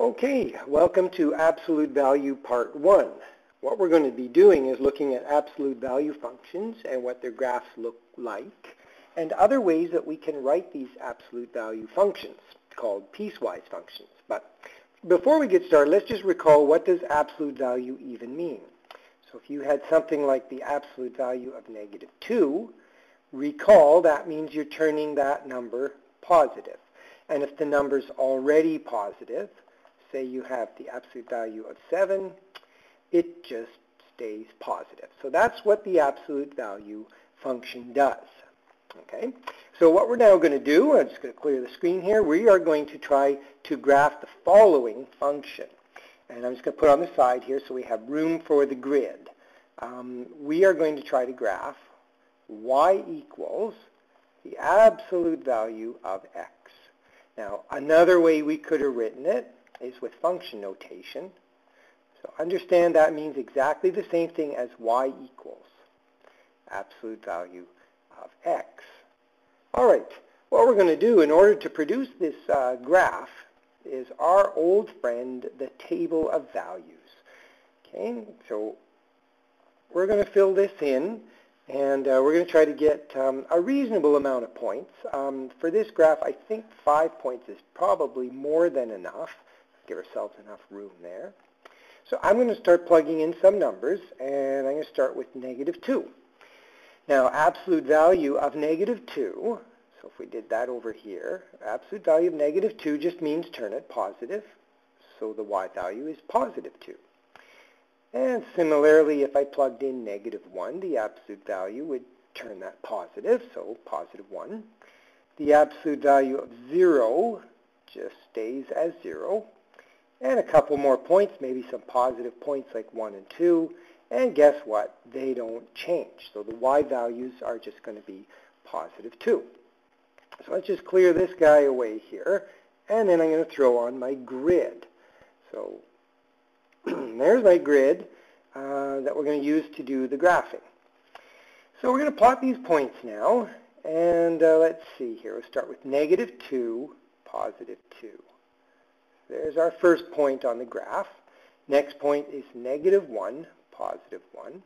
Okay, welcome to Absolute Value Part 1. What we're going to be doing is looking at absolute value functions and what their graphs look like, and other ways that we can write these absolute value functions, called piecewise functions. But before we get started, let's just recall, what does absolute value even mean? So if you had something like the absolute value of -2, recall that means you're turning that number positive. And if the number's already positive, say you have the absolute value of 7, it just stays positive. So that's what the absolute value function does. Okay, so what we're now going to do, I'm just going to clear the screen here, we are going to try to graph the following function. And I'm just going to put on the side here so we have room for the grid. We are going to try to graph y equals the absolute value of x. Now, another way we could have written it is with function notation. So understand that means exactly the same thing as y equals absolute value of x. All right, what we're going to do in order to produce this graph is our old friend, the table of values. Okay, so we're going to fill this in, and we're going to try to get a reasonable amount of points. For this graph, I think 5 points is probably more than enough. Give ourselves enough room there. So I'm going to start plugging in some numbers, and I'm going to start with -2. Now, absolute value of -2, so if we did that over here, absolute value of -2 just means turn it positive, so the y value is +2. And similarly, if I plugged in -1, the absolute value would turn that positive, so +1. The absolute value of 0 just stays as 0. And a couple more points, maybe some positive points like 1 and 2. And guess what? They don't change. So the y values are just going to be +2. So let's just clear this guy away here. And then I'm going to throw on my grid. So there's my grid that we're going to use to do the graphing. So we're going to plot these points now. And let's see here. We'll start with -2, +2. There's our first point on the graph. Next point is -1, +1.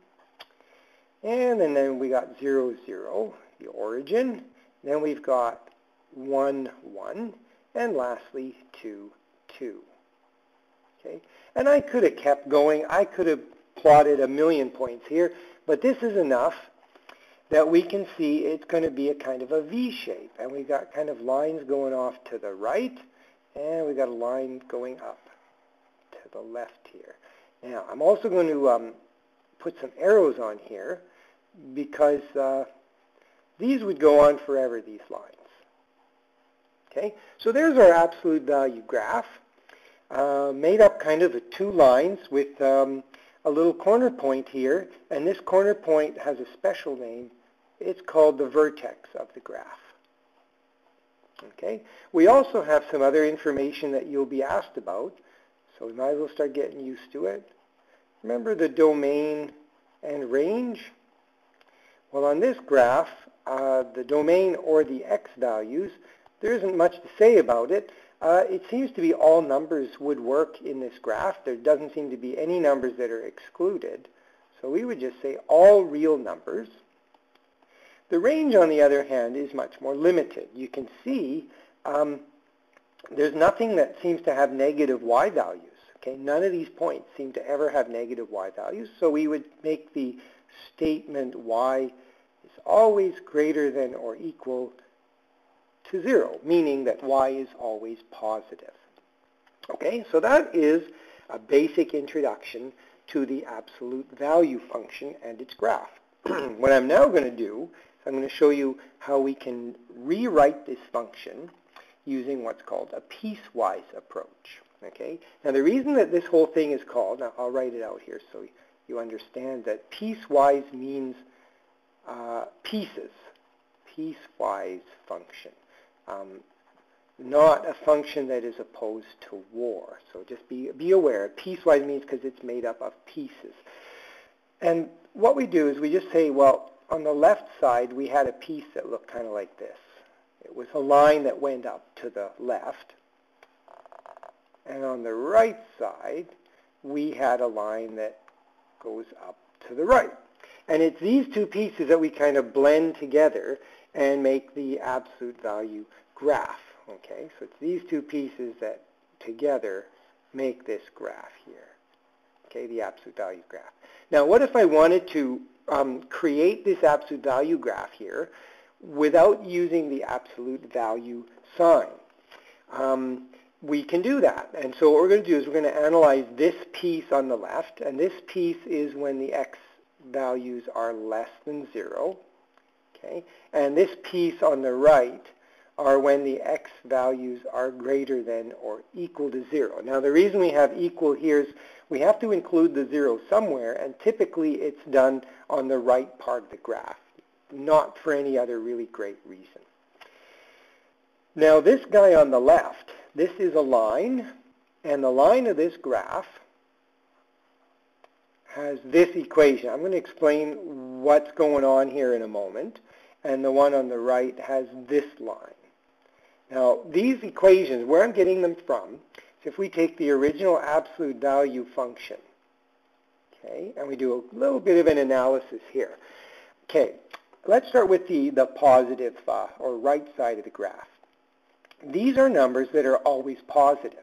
And then we got 0, 0, the origin. Then we've got 1, 1. And lastly, 2, 2. Okay? And I could have kept going. I could have plotted a million points here. But this is enough that we can see it's going to be a kind of a V shape. And we've got kind of lines going off to the right. And we've got a line going up to the left here. Now, I'm also going to put some arrows on here because these would go on forever, these lines. Okay, so there's our absolute value graph, made up kind of of two lines with a little corner point here. And this corner point has a special name. It's called the vertex of the graph. Okay, we also have some other information that you'll be asked about, so we might as well start getting used to it. Remember the domain and range? Well, on this graph, the domain or the x values, there isn't much to say about it. It seems to be all numbers would work in this graph. There doesn't seem to be any numbers that are excluded. So we would just say all real numbers. The range, on the other hand, is much more limited. You can see there's nothing that seems to have negative y values. Okay, none of these points seem to ever have negative y values. So we would make the statement y is always greater than or equal to 0, meaning that y is always positive. Okay, so that is a basic introduction to the absolute value function and its graph. What I'm now going to do, I'm going to show you how we can rewrite this function using what's called a piecewise approach. Okay? Now the reason that this whole thing is called, now I'll write it out here so you understand that piecewise means pieces, piecewise function, not a function that is opposed to war. So just be aware, piecewise means because it's made up of pieces. And what we do is we just say, well, on the left side, we had a piece that looked kind of like this. It was a line that went up to the left. and on the right side, we had a line that goes up to the right. And it's these two pieces that we kind of blend together and make the absolute value graph. Okay, so it's these two pieces that together make this graph here. Okay, the absolute value graph. Now, what if I wanted to create this absolute value graph here without using the absolute value sign? We can do that. And so what we're going to do is we're going to analyze this piece on the left, and this piece is when the x values are less than 0. Okay? And this piece on the right are when the x values are greater than or equal to 0. Now, the reason we have equal here is we have to include the 0 somewhere, and typically it's done on the right part of the graph, not for any other really great reason. Now, this guy on the left, this is a line, and the line of this graph has this equation. I'm going to explain what's going on here in a moment, and the one on the right has this line. Now, these equations, where I'm getting them from, is if we take the original absolute value function, okay, and we do a little bit of an analysis here. Okay, let's start with the positive or right side of the graph. These are numbers that are always positive.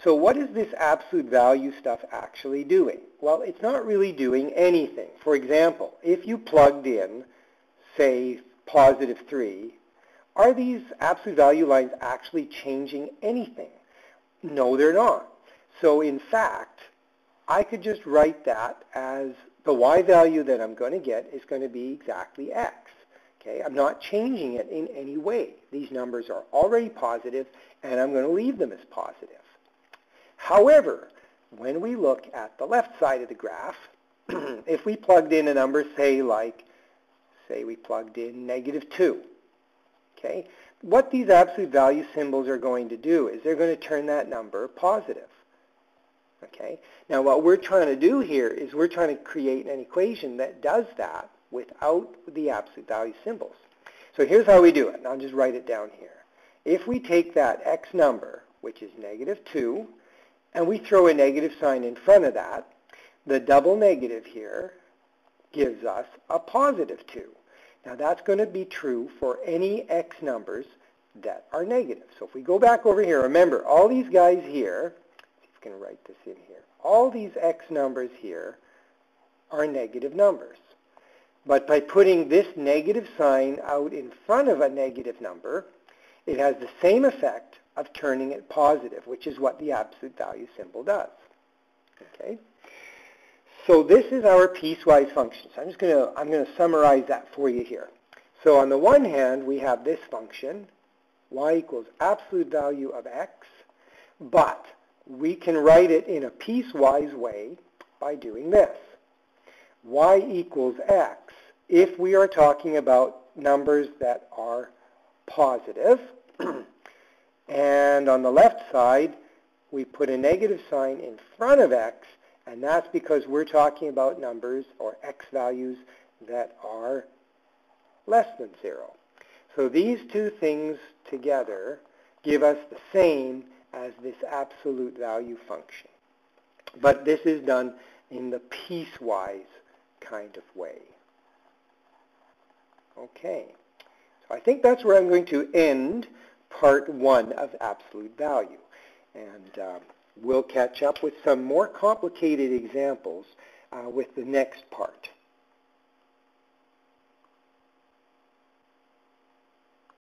So what is this absolute value stuff actually doing? Well, it's not really doing anything. For example, if you plugged in, say, positive 3, are these absolute value lines actually changing anything? No, they're not. So in fact, I could just write that as the y value that I'm going to get is going to be exactly x. Okay, I'm not changing it in any way. These numbers are already positive, and I'm going to leave them as positive. However, when we look at the left side of the graph, if we plugged in a number, say we plugged in -2, okay, what these absolute value symbols are going to do is they're going to turn that number positive. Okay, now what we're trying to do here is we're trying to create an equation that does that without the absolute value symbols. So here's how we do it, and I'll just write it down here. If we take that x number, which is -2, and we throw a negative sign in front of that, the double negative here gives us a positive 2. Now that's going to be true for any x numbers that are negative. So if we go back over here, remember all these guys here, if you can write this in here, all these x numbers here are negative numbers. But by putting this negative sign out in front of a negative number, it has the same effect of turning it positive, which is what the absolute value symbol does. Okay? So this is our piecewise function. So I'm going to summarize that for you here. So on the one hand, we have this function, y equals absolute value of x, but we can write it in a piecewise way by doing this. Y equals x if we are talking about numbers that are positive. And on the left side, we put a negative sign in front of x, and that's because we're talking about numbers or x values that are less than 0. So these two things together give us the same as this absolute value function. But this is done in the piecewise kind of way. Okay, so I think that's where I'm going to end part 1 of absolute value. And we'll catch up with some more complicated examples with the next part.